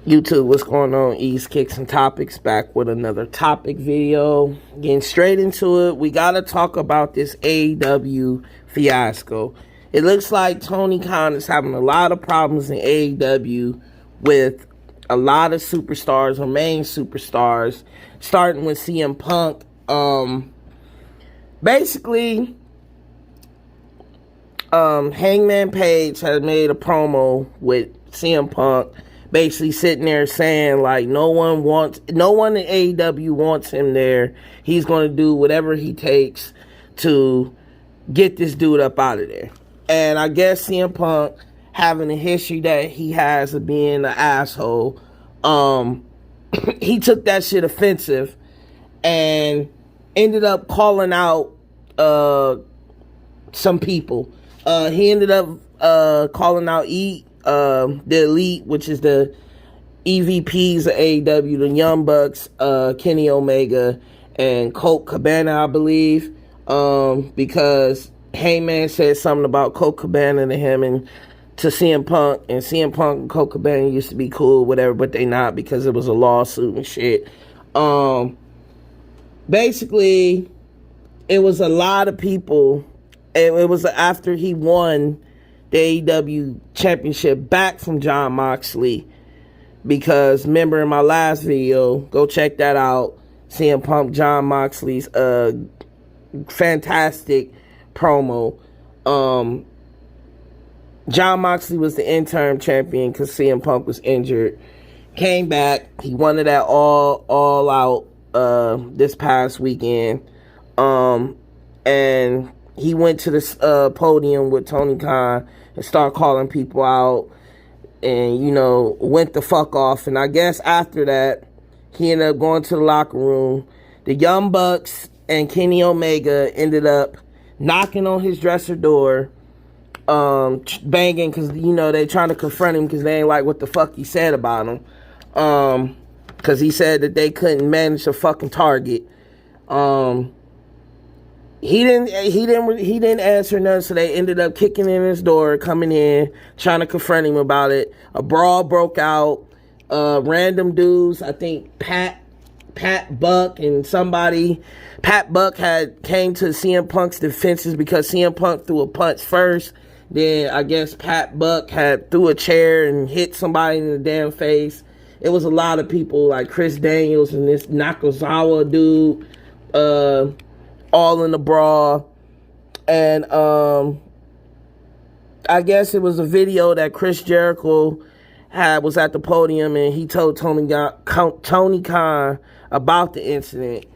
YouTube, what's going on? East Kicks and Topics, back with another topic video. Getting straight into it, we gotta talk about this AEW fiasco. It looks like Tony Khan is having a lot of problems in AEW with a lot of superstars or main superstars, starting with CM Punk. Hangman Page has made a promo with CM Punk, basically sitting there saying like no one in AEW wants him there. He's going to do whatever he takes to get this dude up out of there. And I guess CM Punk, having a history that he has of being an asshole, he took that shit offensive and ended up calling out some people. He ended up calling out the Elite, which is the EVPs of AEW, the Young Bucks, Kenny Omega, and Colt Cabana, I believe, because Heyman said something about Colt Cabana to him and to CM Punk, and CM Punk and Colt Cabana used to be cool, whatever, but they not because it was a lawsuit and shit. Basically, it was a lot of people. It was after he won the AEW championship back from Jon Moxley, because remember in my last video, go check that out, CM Punk, Jon Moxley's fantastic promo. Jon Moxley was the interim champion because CM Punk was injured. Came back, he won it at all out this past weekend, and he went to this podium with Tony Khan and started calling people out and, went the fuck off. And I guess after that, he ended up going to the locker room. The Young Bucks and Kenny Omega ended up knocking on his dresser door, banging, because, they trying to confront him because they ain't like what the fuck he said about him. Because he said that they couldn't manage a fucking target. He didn't answer none, so they ended up kicking in his door, coming in, trying to confront him about it. A brawl broke out. Random dudes, I think Pat Buck and somebody. Pat Buck came to CM Punk's defenses because CM Punk threw a punch first. Then I guess Pat Buck threw a chair and hit somebody in the damn face. It was a lot of people like Chris Daniels and this Nakazawa dude, all in the brawl. And I guess it was a video that Chris Jericho was at the podium, and he told Tony Khan about the incident,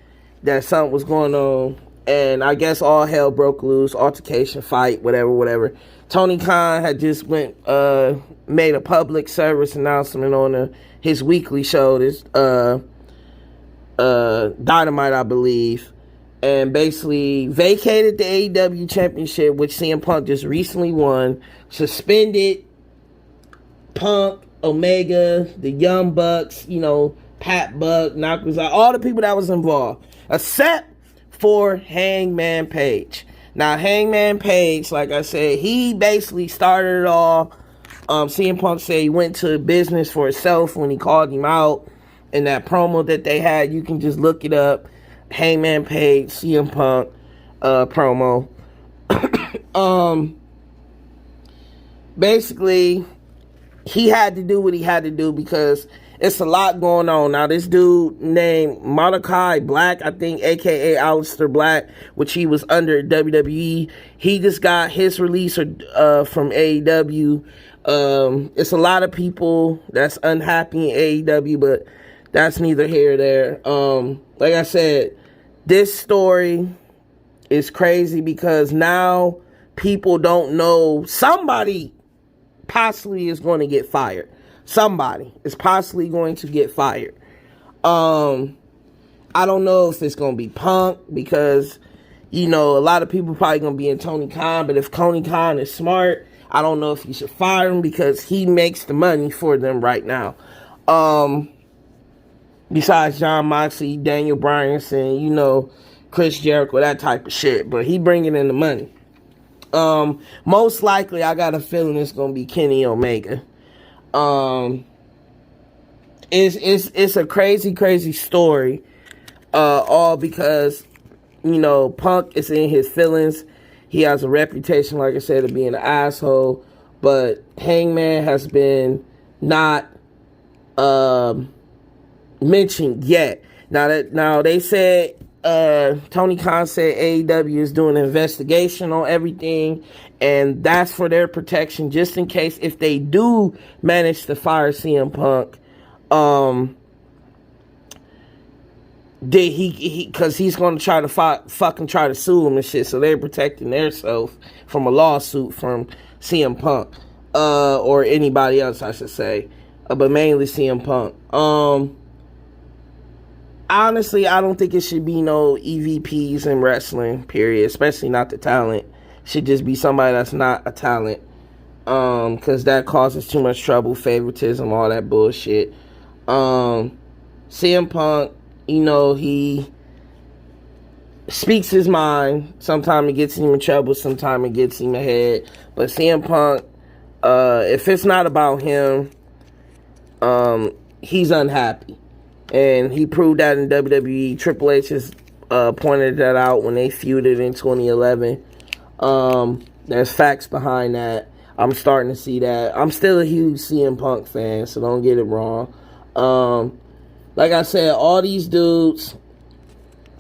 that something was going on, and I guess all hell broke loose, altercation, fight, whatever. Tony Khan had just made a public service announcement on his weekly show, this Dynamite, I believe, and basically vacated the AEW championship, which CM Punk just recently won, suspended Punk, Omega, the Young Bucks, Pat Buck, Nakazawa, all the people that was involved, except for Hangman Page. Now, Hangman Page, like I said, he basically started it all. CM Punk said he went to business for himself when he called him out in that promo that they had. You can just look it up. Hangman Page, CM Punk promo. Basically, he had to do what he had to do because it's a lot going on. Now, this dude named Malachi Black, I think, a.k.a. Aleister Black, which he was under WWE, he just got his release from AEW. It's a lot of people that's unhappy in AEW, but that's neither here nor there. Like I said, this story is crazy because now people don't know. Somebody possibly is going to get fired. Somebody is possibly going to get fired. I don't know if it's going to be Punk because, a lot of people probably going to be in Tony Khan. But if Tony Khan is smart, I don't know if he should fire him because he makes the money for them right now. Besides Jon Moxley, Daniel Bryanson, Chris Jericho, that type of shit. But he bringing in the money. Most likely, I got a feeling it's going to be Kenny Omega. It's a crazy story. All because, Punk is in his feelings. He has a reputation, like I said, of being an asshole. But Hangman has been not mentioned yet. Now they said Tony Khan said AEW is doing an investigation on everything, and that's for their protection, just in case if they do manage to fire CM Punk. Did he because he's going to try to fucking try to sue him and shit, so they're protecting themselves from a lawsuit from CM Punk, or anybody else, I should say, but mainly CM Punk. Honestly, I don't think it should be no EVPs in wrestling, period, especially not the talent. Should just be somebody that's not a talent, because that causes too much trouble, favoritism, all that bullshit. CM Punk, he speaks his mind. Sometimes it gets him in trouble, sometimes it gets him ahead. But CM Punk, if it's not about him, he's unhappy. And he proved that in WWE. Triple H has pointed that out when they feuded in 2011. There's facts behind that. I'm starting to see that. I'm still a huge CM Punk fan, so don't get it wrong. Like I said, all these dudes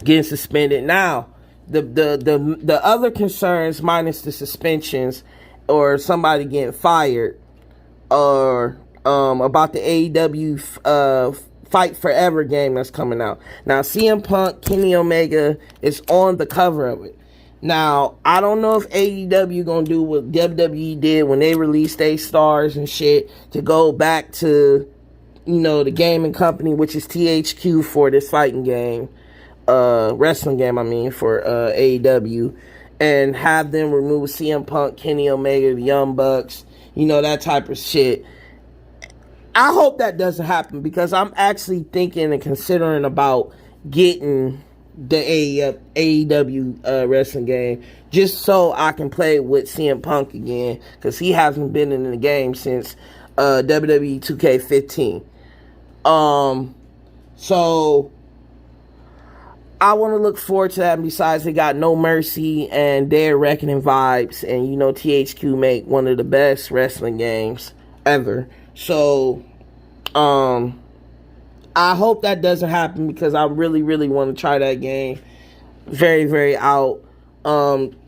getting suspended. Now, the other concerns, minus the suspensions or somebody getting fired, or about the AEW Fight Forever game that's coming out. Now, CM Punk, Kenny Omega is on the cover of it. Now, I don't know if AEW gonna do what WWE did when they released their stars and shit, to go back to, the gaming company, which is THQ for this fighting game, wrestling game, for AEW, and have them remove CM Punk, Kenny Omega, the Young Bucks, that type of shit. I hope that doesn't happen, because I'm actually thinking and considering about getting the AEW wrestling game, just so I can play with CM Punk again, because he hasn't been in the game since WWE 2K15. So I want to look forward to that. And besides, they got No Mercy and Dead Reckoning vibes, and THQ make one of the best wrestling games ever. So I hope that doesn't happen, because I really want to try that game. Very out.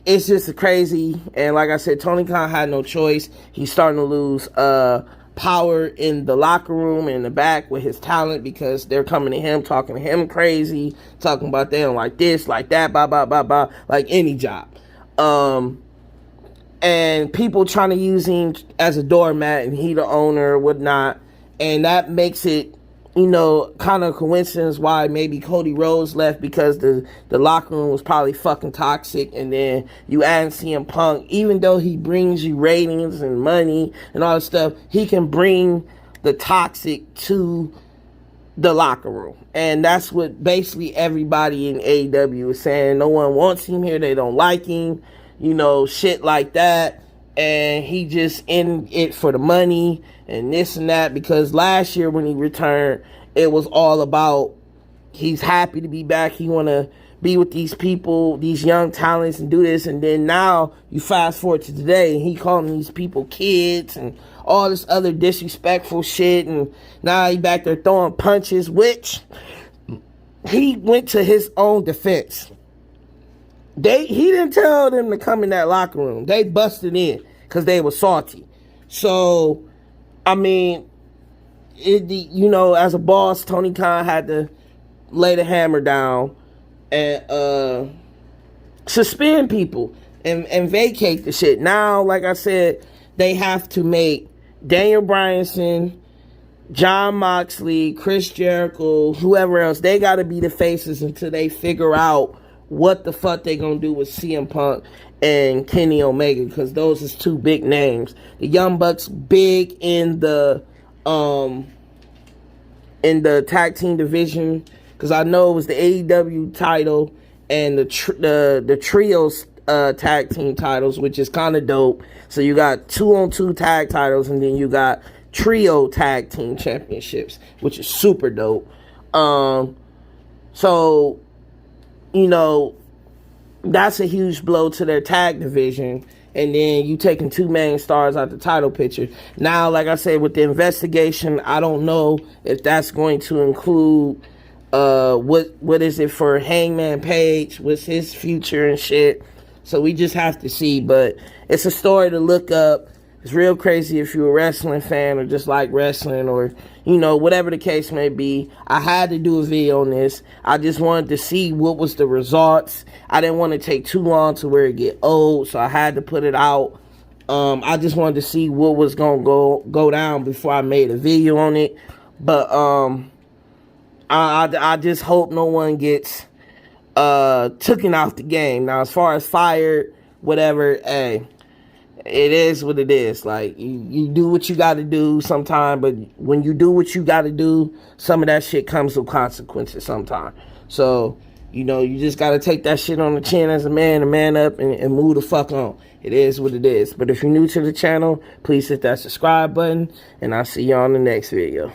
It's just crazy, and like I said, Tony Khan had no choice. He's starting to lose power in the locker room and in the back with his talent, because they're coming to him, talking to him crazy, talking about them like this, like that, blah, like any job. And people trying to use him as a doormat, and he the owner or whatnot. And that makes it, kind of coincidence why maybe Cody Rhodes left, because the locker room was probably fucking toxic. And then you add CM Punk, even though he brings you ratings and money and all that stuff, he can bring the toxic to the locker room. And that's what basically everybody in AEW is saying. No one wants him here. They don't like him. Shit like that. And he just in it for the money and this and that, because last year when he returned, it was all about he's happy to be back. He want to be with these people, these young talents, and do this. And then now you fast forward to today, and he calling these people kids and all this other disrespectful shit. And now he back there throwing punches, which he went to his own defense. He didn't tell them to come in that locker room. They busted in because they were salty. So, as a boss, Tony Khan had to lay the hammer down and suspend people and vacate the shit. Now, like I said, they have to make Daniel Bryanson, John Moxley, Chris Jericho, whoever else, they got to be the faces until they figure out what the fuck they gonna do with CM Punk and Kenny Omega, because those is two big names. The Young Bucks big in the tag team division, because I know it was the AEW title and the trios tag team titles, which is kind of dope. So you got 2-on-2 tag titles, and then you got trio tag team championships, which is super dope. So, you know, that's a huge blow to their tag division. And then you taking two main stars out the title picture. Now, like I said, with the investigation, I don't know if that's going to include what is it for Hangman Page? What's his future and shit? So we just have to see. But it's a story to look up. It's real crazy if you're a wrestling fan or just like wrestling or, you know, whatever the case may be. I had to do a video on this. I just wanted to see what was the results. I didn't want to take too long to where it get old, so I had to put it out. I just wanted to see what was going to go down before I made a video on it. But I just hope no one gets taken off the game. Now, as far as fired, whatever, hey, it is what it is. Like, you do what you got to do sometime, but when you do what you got to do, some of that shit comes with consequences sometime. So, you know, you just got to take that shit on the chin as a man up and move the fuck on. It is what it is. But if you're new to the channel, please hit that subscribe button, and I'll see you on the next video.